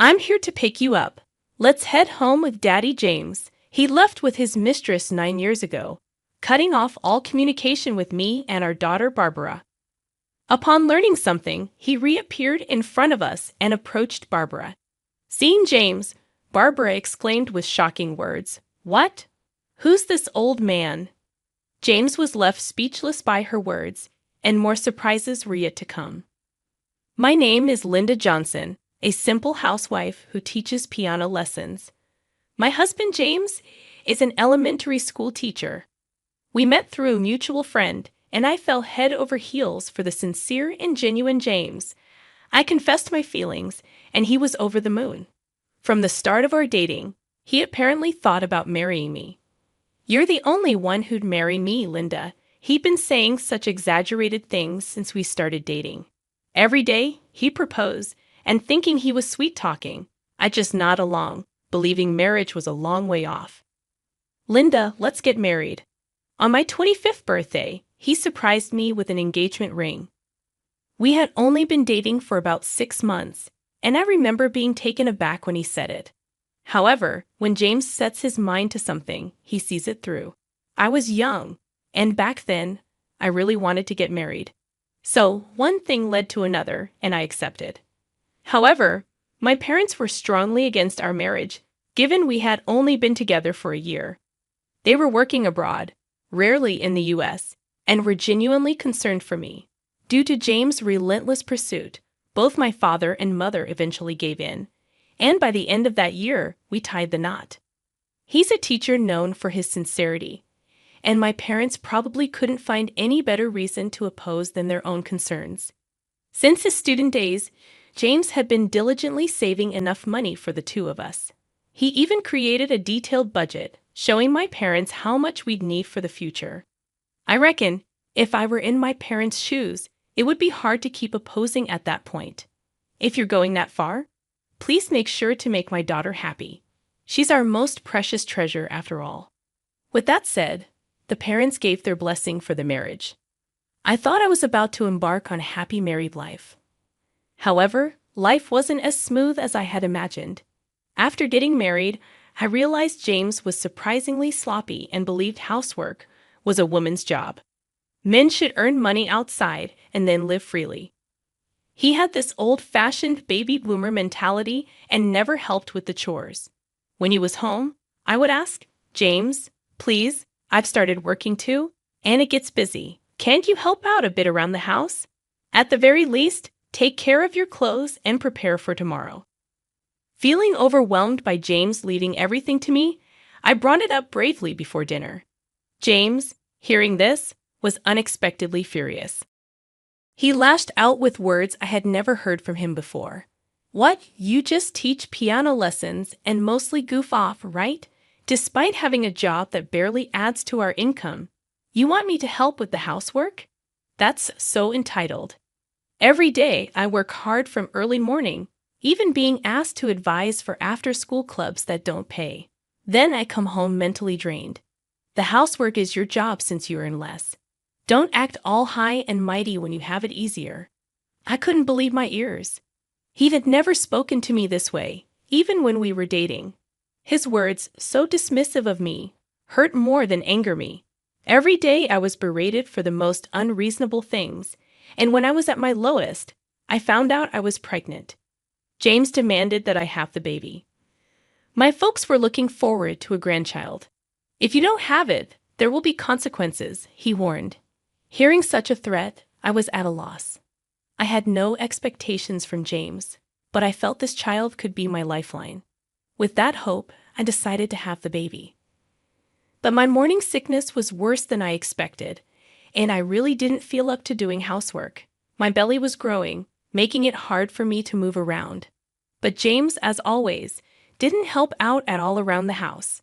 I'm here to pick you up. Let's head home with Daddy James. He left with his mistress 9 years ago, cutting off all communication with me and our daughter Barbara. Upon learning something, he reappeared in front of us and approached Barbara. Seeing James, Barbara exclaimed with shocking words, "What? Who's this old man?" James was left speechless by her words, and more surprises were yet to come. My name is Linda Johnson, a simple housewife who teaches piano lessons. My husband James is an elementary school teacher. We met through a mutual friend, and I fell head over heels for the sincere and genuine James. I confessed my feelings, and he was over the moon. From the start of our dating, he apparently thought about marrying me. "You're the only one who'd marry me, Linda." He'd been saying such exaggerated things since we started dating. Every day, he proposed, and thinking he was sweet-talking, I just nod along, believing marriage was a long way off. "Linda, let's get married." On my 25th birthday, he surprised me with an engagement ring. We had only been dating for about 6 months, and I remember being taken aback when he said it. However, when James sets his mind to something, he sees it through. I was young, and back then, I really wanted to get married. So, one thing led to another, and I accepted. However, my parents were strongly against our marriage, given we had only been together for a year. They were working abroad, rarely in the US, and were genuinely concerned for me. Due to James' relentless pursuit, both my father and mother eventually gave in, and by the end of that year, we tied the knot. He's a teacher known for his sincerity, and my parents probably couldn't find any better reason to oppose than their own concerns. Since his student days, James had been diligently saving enough money for the two of us. He even created a detailed budget, showing my parents how much we'd need for the future. I reckon, if I were in my parents' shoes, it would be hard to keep opposing at that point. If you're going that far, please make sure to make my daughter happy. She's our most precious treasure after all. With that said, the parents gave their blessing for the marriage. I thought I was about to embark on a happy married life. However, life wasn't as smooth as I had imagined. After getting married, I realized James was surprisingly sloppy and believed housework was a woman's job. Men should earn money outside and then live freely. He had this old-fashioned baby boomer mentality and never helped with the chores. When he was home, I would ask, "James, please, I've started working too, and it gets busy. Can't you help out a bit around the house? At the very least, take care of your clothes and prepare for tomorrow." Feeling overwhelmed by James leaving everything to me, I brought it up bravely before dinner. James, hearing this, was unexpectedly furious. He lashed out with words I had never heard from him before. "What, you just teach piano lessons and mostly goof off, right? Despite having a job that barely adds to our income, you want me to help with the housework? That's so entitled. Every day I work hard from early morning, even being asked to advise for after-school clubs that don't pay. Then I come home mentally drained. The housework is your job since you earn less. Don't act all high and mighty when you have it easier." I couldn't believe my ears. He had never spoken to me this way, even when we were dating. His words, so dismissive of me, hurt more than anger me. Every day I was berated for the most unreasonable things, and when I was at my lowest, I found out I was pregnant. James demanded that I have the baby. My folks were looking forward to a grandchild. "If you don't have it, there will be consequences," he warned. Hearing such a threat, I was at a loss. I had no expectations from James, but I felt this child could be my lifeline. With that hope, I decided to have the baby. But my morning sickness was worse than I expected, and I really didn't feel up to doing housework. My belly was growing, making it hard for me to move around. But James, as always, didn't help out at all around the house.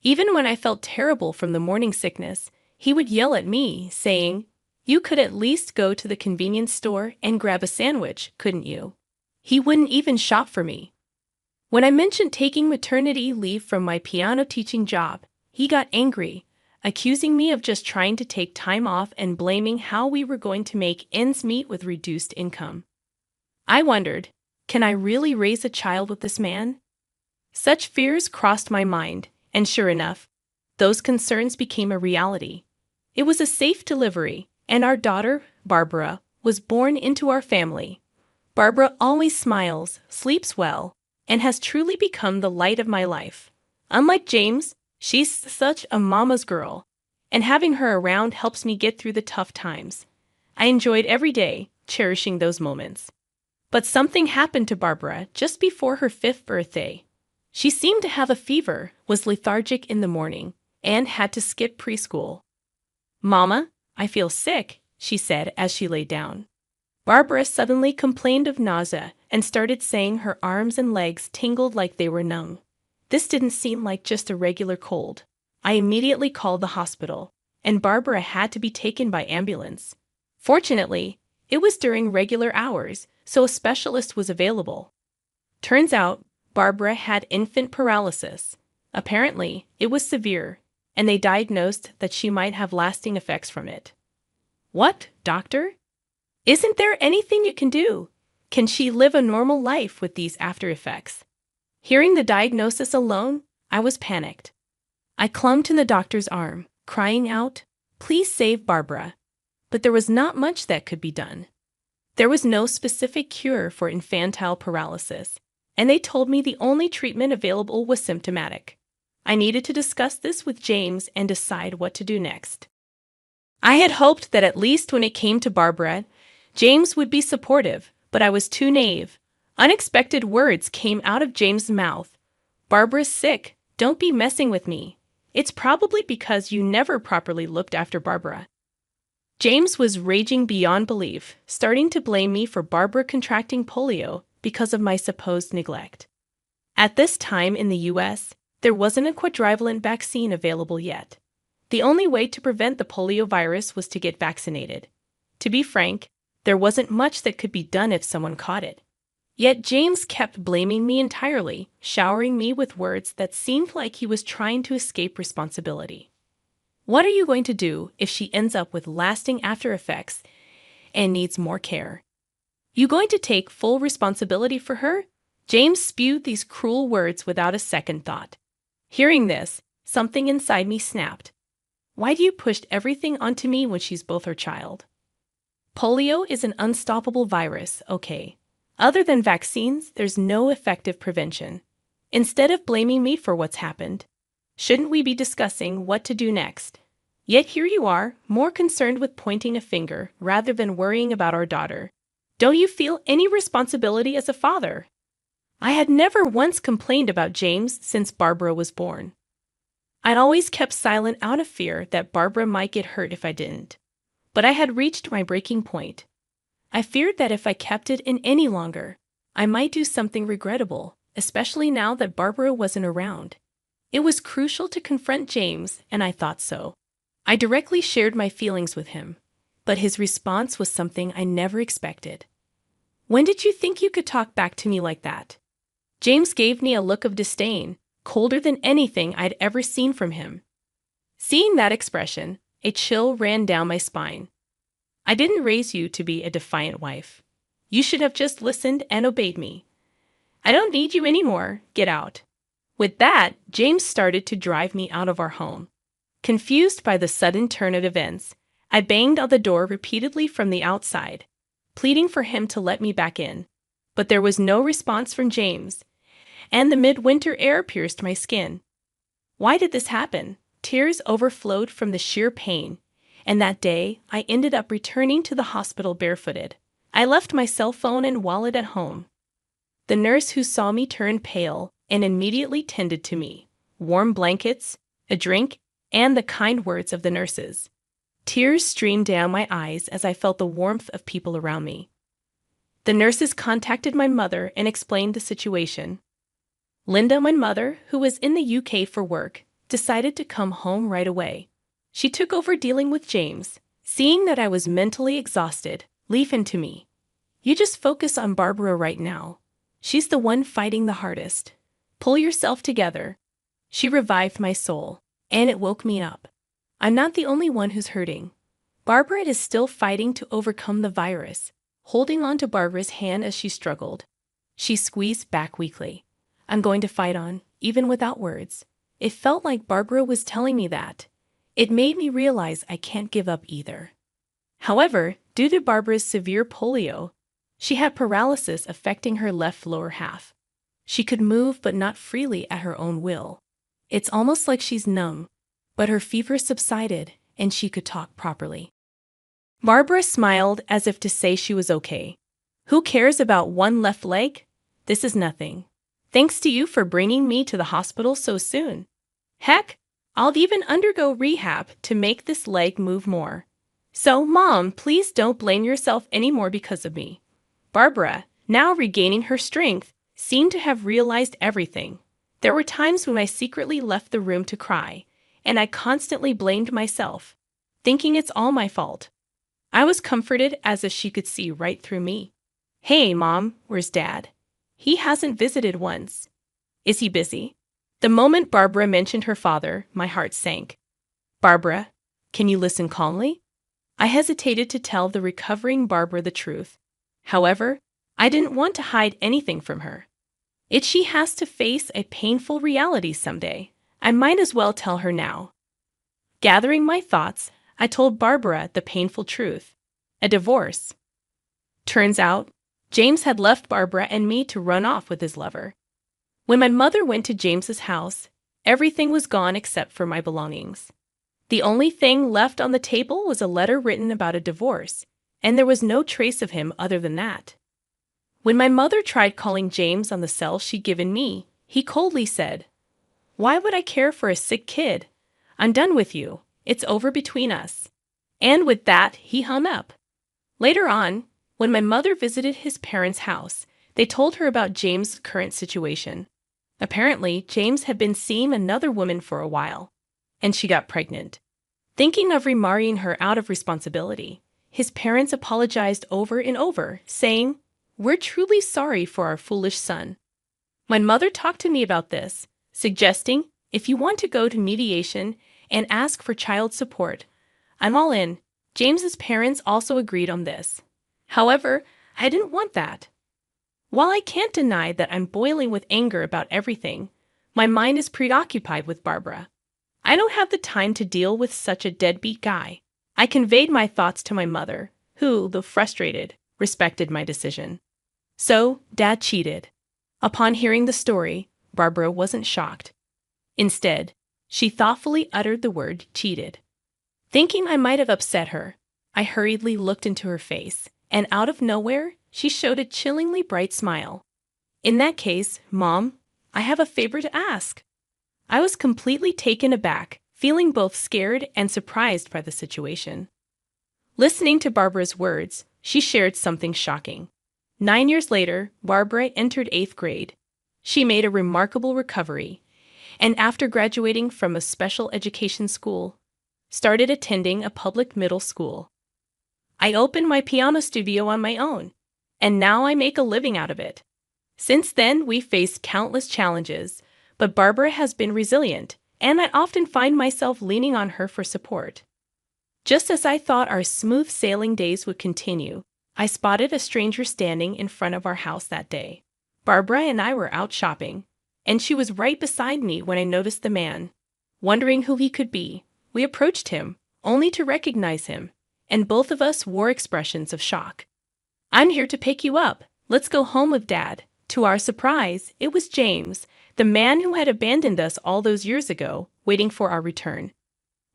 Even when I felt terrible from the morning sickness, he would yell at me, saying, "You could at least go to the convenience store and grab a sandwich, couldn't you?" He wouldn't even shop for me. When I mentioned taking maternity leave from my piano teaching job, he got angry, accusing me of just trying to take time off and blaming how we were going to make ends meet with reduced income. I wondered, Can I really raise a child with this man? Such fears crossed my mind, and sure enough, those concerns became a reality. It was a safe delivery, and our daughter, Barbara, was born into our family. Barbara always smiles, sleeps well, and has truly become the light of my life. Unlike James, she's such a mama's girl, and having her around helps me get through the tough times. I enjoyed every day, cherishing those moments. But something happened to Barbara just before her 5th birthday. She seemed to have a fever, was lethargic in the morning, and had to skip preschool. "Mama, I feel sick," she said as she lay down. Barbara suddenly complained of nausea and started saying her arms and legs tingled like they were numb. This didn't seem like just a regular cold. I immediately called the hospital, and Barbara had to be taken by ambulance. Fortunately, it was during regular hours, so a specialist was available. Turns out, Barbara had infant paralysis. Apparently, it was severe, and they diagnosed that she might have lasting effects from it. "What, doctor? Isn't there anything you can do? Can she live a normal life with these after effects?" Hearing the diagnosis alone, I was panicked. I clung to the doctor's arm, crying out, "Please save Barbara." But there was not much that could be done. There was no specific cure for infantile paralysis, and they told me the only treatment available was symptomatic. I needed to discuss this with James and decide what to do next. I had hoped that at least when it came to Barbara, James would be supportive, but I was too naive. Unexpected words came out of James' mouth. "Barbara's sick. Don't be messing with me. It's probably because you never properly looked after Barbara." James was raging beyond belief, starting to blame me for Barbara contracting polio because of my supposed neglect. At this time in the US, there wasn't a quadrivalent vaccine available yet. The only way to prevent the polio virus was to get vaccinated. To be frank, there wasn't much that could be done if someone caught it. Yet James kept blaming me entirely, showering me with words that seemed like he was trying to escape responsibility. "What are you going to do if she ends up with lasting after effects and needs more care? You going to take full responsibility for her?" James spewed these cruel words without a second thought. Hearing this, something inside me snapped. Why do you push everything onto me when she's both her child? Polio is an unstoppable virus, okay. Other than vaccines, there's no effective prevention. Instead of blaming me for what's happened, shouldn't we be discussing what to do next? Yet here you are, more concerned with pointing a finger rather than worrying about our daughter. Don't you feel any responsibility as a father? I had never once complained about James since Barbara was born. I'd always kept silent out of fear that Barbara might get hurt if I didn't. But I had reached my breaking point. I feared that if I kept it in any longer, I might do something regrettable, especially now that Barbara wasn't around. It was crucial to confront James, and I thought so. I directly shared my feelings with him, but his response was something I never expected. "When did you think you could talk back to me like that?" James gave me a look of disdain, colder than anything I'd ever seen from him. Seeing that expression, a chill ran down my spine. "I didn't raise you to be a defiant wife. You should have just listened and obeyed me. I don't need you anymore. Get out." With that, James started to drive me out of our home. Confused by the sudden turn of events, I banged on the door repeatedly from the outside, pleading for him to let me back in. But there was no response from James, and the midwinter air pierced my skin. Why did this happen? Tears overflowed from the sheer pain, and that day I ended up returning to the hospital barefooted. I left my cell phone and wallet at home. The nurse who saw me turned pale and immediately tended to me. Warm blankets, a drink, and the kind words of the nurses. Tears streamed down my eyes as I felt the warmth of people around me. The nurses contacted my mother and explained the situation. Linda, my mother, who was in the UK for work, decided to come home right away. She took over dealing with James. Seeing that I was mentally exhausted, leave him to me. "You just focus on Barbara right now. She's the one fighting the hardest. Pull yourself together." She revived my soul, and it woke me up. I'm not the only one who's hurting. Barbara is still fighting to overcome the virus, holding on to Barbara's hand as she struggled. She squeezed back weakly. I'm going to fight on, even without words. It felt like Barbara was telling me that. It made me realize I can't give up either. However, due to Barbara's severe polio, she had paralysis affecting her left lower half. She could move but not freely at her own will. It's almost like she's numb, but her fever subsided and she could talk properly. Barbara smiled as if to say she was okay. Who cares about one left leg? This is nothing. Thanks to you for bringing me to the hospital so soon. Heck, I'll even undergo rehab to make this leg move more. So, Mom, please don't blame yourself anymore because of me. Barbara, now regaining her strength, seemed to have realized everything. There were times when I secretly left the room to cry, and I constantly blamed myself, thinking it's all my fault. I was comforted as if she could see right through me. Hey, Mom, where's Dad? He hasn't visited once. Is he busy? The moment Barbara mentioned her father, my heart sank. Barbara, can you listen calmly? I hesitated to tell the recovering Barbara the truth. However, I didn't want to hide anything from her. If she has to face a painful reality someday, I might as well tell her now. Gathering my thoughts, I told Barbara the painful truth. A divorce. Turns out, James had left Barbara and me to run off with his lover. When my mother went to James's house, everything was gone except for my belongings. The only thing left on the table was a letter written about a divorce, and there was no trace of him other than that. When my mother tried calling James on the cell she'd given me, he coldly said, "Why would I care for a sick kid? I'm done with you. It's over between us." And with that, he hung up. Later on, when my mother visited his parents' house, they told her about James' current situation. Apparently, James had been seeing another woman for a while, and she got pregnant. Thinking of remarrying her out of responsibility, his parents apologized over and over, saying, "We're truly sorry for our foolish son." My mother talked to me about this, suggesting, if you want to go to mediation and ask for child support, I'm all in. James's parents also agreed on this. However, I didn't want that. While I can't deny that I'm boiling with anger about everything, my mind is preoccupied with Barbara. I don't have the time to deal with such a deadbeat guy. I conveyed my thoughts to my mother, who, though frustrated, respected my decision. So, Dad cheated. Upon hearing the story, Barbara wasn't shocked. Instead, she thoughtfully uttered the word cheated. Thinking I might have upset her, I hurriedly looked into her face, and out of nowhere, she showed a chillingly bright smile. In that case, Mom, I have a favor to ask. I was completely taken aback, feeling both scared and surprised by the situation. Listening to Barbara's words, she shared something shocking. 9 years later, Barbara entered 8th grade. She made a remarkable recovery, and after graduating from a special education school, started attending a public middle school. I opened my piano studio on my own, and now I make a living out of it. Since then, we faced countless challenges, but Barbara has been resilient, and I often find myself leaning on her for support. Just as I thought our smooth sailing days would continue, I spotted a stranger standing in front of our house that day. Barbara and I were out shopping, and she was right beside me when I noticed the man. Wondering who he could be, we approached him, only to recognize him, and both of us wore expressions of shock. "I'm here to pick you up. Let's go home with Dad." To our surprise, it was James, the man who had abandoned us all those years ago, waiting for our return.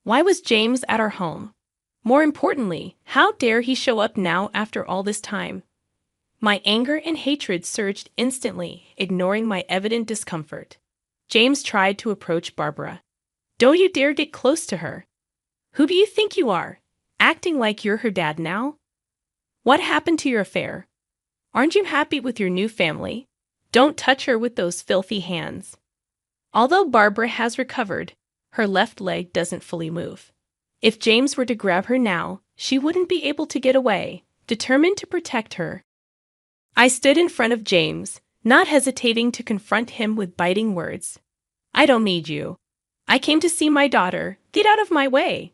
Why was James at our home? More importantly, how dare he show up now after all this time? My anger and hatred surged instantly, ignoring my evident discomfort. James tried to approach Barbara. "Don't you dare get close to her. Who do you think you are? Acting like you're her dad now? What happened to your affair? Aren't you happy with your new family? Don't touch her with those filthy hands." Although Barbara has recovered, her left leg doesn't fully move. If James were to grab her now, she wouldn't be able to get away, determined to protect her. I stood in front of James, not hesitating to confront him with biting words. "I don't need you. I came to see my daughter. Get out of my way."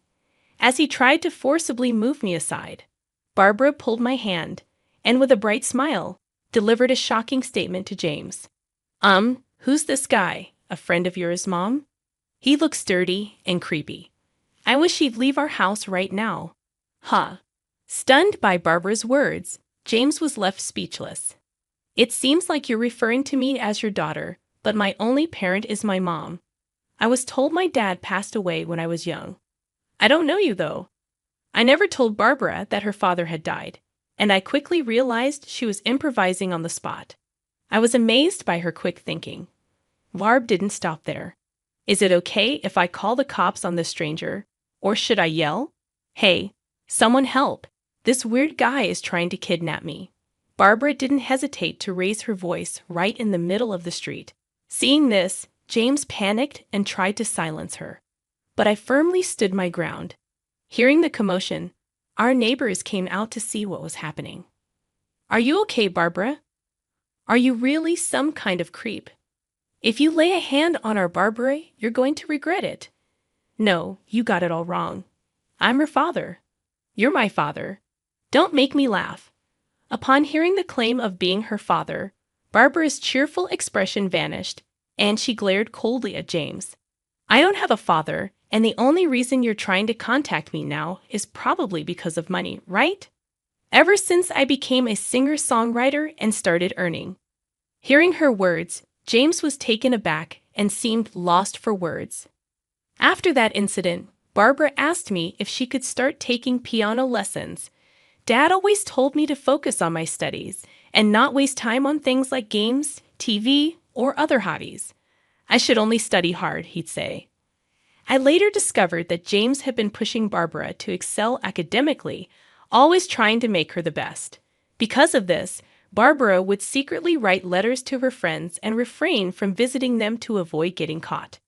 As he tried to forcibly move me aside, Barbara pulled my hand, and with a bright smile, delivered a shocking statement to James. Who's this guy? A friend of yours, Mom? He looks dirty and creepy. I wish he'd leave our house right now. Huh. Stunned by Barbara's words, James was left speechless. It seems like you're referring to me as your daughter, but my only parent is my mom. I was told my dad passed away when I was young. I don't know you, though. I never told Barbara that her father had died, and I quickly realized she was improvising on the spot. I was amazed by her quick thinking. Barb didn't stop there. Is it okay if I call the cops on this stranger? Or should I yell? Hey, someone help. This weird guy is trying to kidnap me. Barbara didn't hesitate to raise her voice right in the middle of the street. Seeing this, James panicked and tried to silence her. But I firmly stood my ground. Hearing the commotion, our neighbors came out to see what was happening. Are you okay, Barbara? Are you really some kind of creep? If you lay a hand on our Barbara, you're going to regret it. No, you got it all wrong. I'm her father. You're my father. Don't make me laugh. Upon hearing the claim of being her father, Barbara's cheerful expression vanished, and she glared coldly at James. I don't have a father, and the only reason you're trying to contact me now is probably because of money, right? Ever since I became a singer-songwriter and started earning. Hearing her words, James was taken aback and seemed lost for words. After that incident, Barbara asked me if she could start taking piano lessons. Dad always told me to focus on my studies and not waste time on things like games, TV, or other hobbies. I should only study hard, he'd say. I later discovered that James had been pushing Barbara to excel academically, always trying to make her the best. Because of this, Barbara would secretly write letters to her friends and refrain from visiting them to avoid getting caught.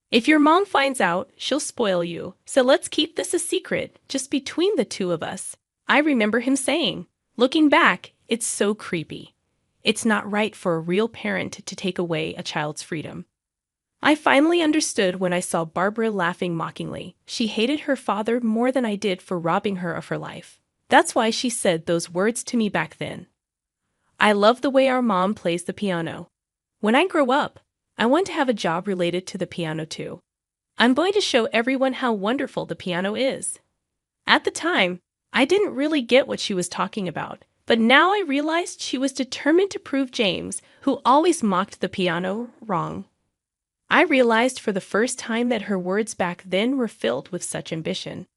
If your mom finds out, she'll spoil you, so let's keep this a secret, just between the two of us. I remember him saying, looking back, it's so creepy. It's not right for a real parent to take away a child's freedom. I finally understood when I saw Barbara laughing mockingly. She hated her father more than I did for robbing her of her life. That's why she said those words to me back then. I love the way our mom plays the piano. When I grow up, I want to have a job related to the piano too. I'm going to show everyone how wonderful the piano is. At the time, I didn't really get what she was talking about, but now I realized she was determined to prove James, who always mocked the piano, wrong. I realized for the first time that her words back then were filled with such ambition.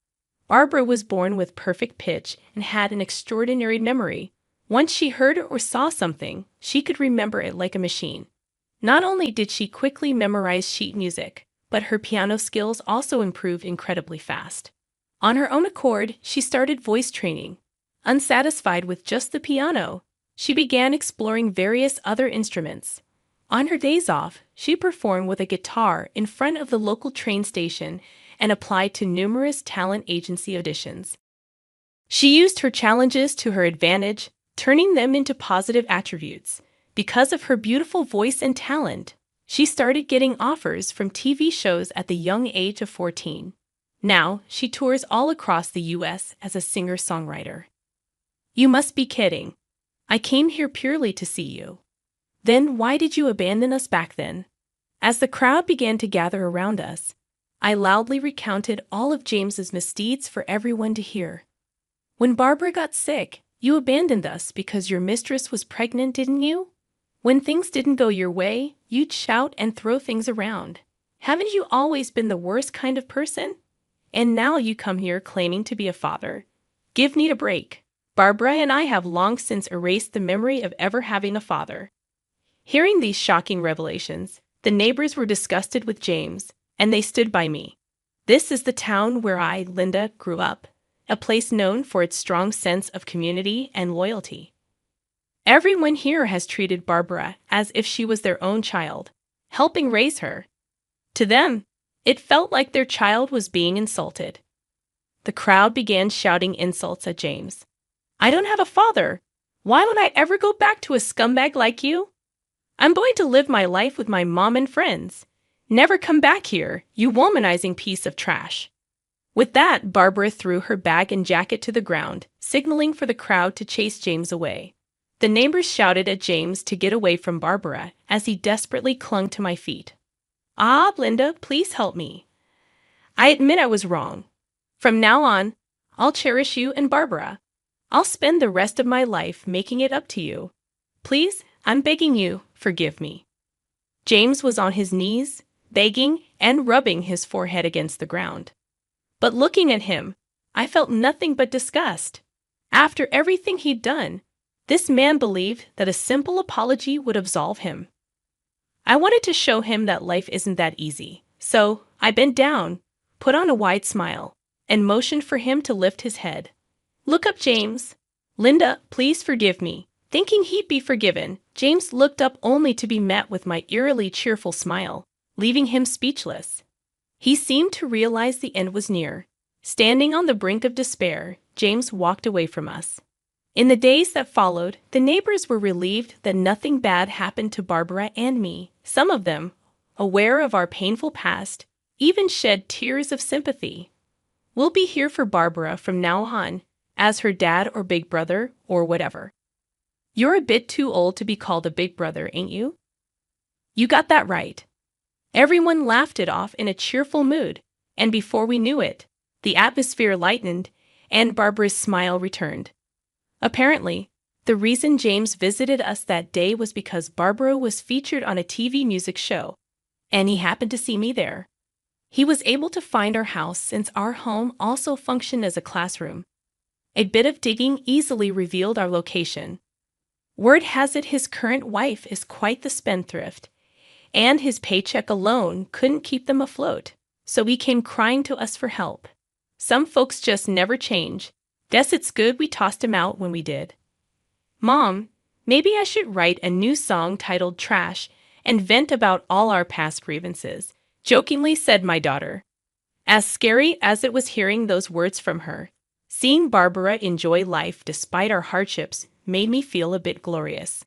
Barbara was born with perfect pitch and had an extraordinary memory. Once she heard or saw something, she could remember it like a machine. Not only did she quickly memorize sheet music, but her piano skills also improved incredibly fast. On her own accord, she started voice training. Unsatisfied with just the piano, she began exploring various other instruments. On her days off, she performed with a guitar in front of the local train station and applied to numerous talent agency auditions. She used her challenges to her advantage, turning them into positive attributes. Because of her beautiful voice and talent, she started getting offers from TV shows at the young age of 14. Now, she tours all across the U.S. as a singer-songwriter. You must be kidding. I came here purely to see you. Then why did you abandon us back then? As the crowd began to gather around us, I loudly recounted all of James's misdeeds for everyone to hear. When Barbara got sick, you abandoned us because your mistress was pregnant, didn't you? When things didn't go your way, you'd shout and throw things around. Haven't you always been the worst kind of person? And now you come here claiming to be a father. Give me a break. Barbara and I have long since erased the memory of ever having a father. Hearing these shocking revelations, the neighbors were disgusted with James, and they stood by me. This is the town where I, Linda, grew up, a place known for its strong sense of community and loyalty. Everyone here has treated Barbara as if she was their own child, helping raise her. To them, it felt like their child was being insulted. The crowd began shouting insults at James. I don't have a father. Why would I ever go back to a scumbag like you? I'm going to live my life with my mom and friends. Never come back here, you womanizing piece of trash. With that, Barbara threw her bag and jacket to the ground, signaling for the crowd to chase James away. The neighbors shouted at James to get away from Barbara as he desperately clung to my feet. Ah, Linda, please help me. I admit I was wrong. From now on, I'll cherish you and Barbara. I'll spend the rest of my life making it up to you. Please, I'm begging you, forgive me. James was on his knees, begging and rubbing his forehead against the ground. But looking at him, I felt nothing but disgust. After everything he'd done, this man believed that a simple apology would absolve him. I wanted to show him that life isn't that easy, so I bent down, put on a wide smile, and motioned for him to lift his head. Look up, James. Linda, please forgive me. Thinking he'd be forgiven, James looked up only to be met with my eerily cheerful smile, leaving him speechless. He seemed to realize the end was near. Standing on the brink of despair, James walked away from us. In the days that followed, the neighbors were relieved that nothing bad happened to Barbara and me. Some of them, aware of our painful past, even shed tears of sympathy. We'll be here for Barbara from now on, as her dad or big brother or whatever. You're a bit too old to be called a big brother, ain't you? You got that right. Everyone laughed it off in a cheerful mood, and before we knew it, the atmosphere lightened and Barbara's smile returned. Apparently, the reason James visited us that day was because Barbara was featured on a TV music show, and he happened to see me there. He was able to find our house since our home also functioned as a classroom. A bit of digging easily revealed our location. Word has it his current wife is quite the spendthrift, and his paycheck alone couldn't keep them afloat, so he came crying to us for help. Some folks just never change. Guess it's good we tossed him out when we did. Mom, maybe I should write a new song titled Trash and vent about all our past grievances, jokingly said my daughter. As scary as it was hearing those words from her, seeing Barbara enjoy life despite our hardships made me feel a bit glorious.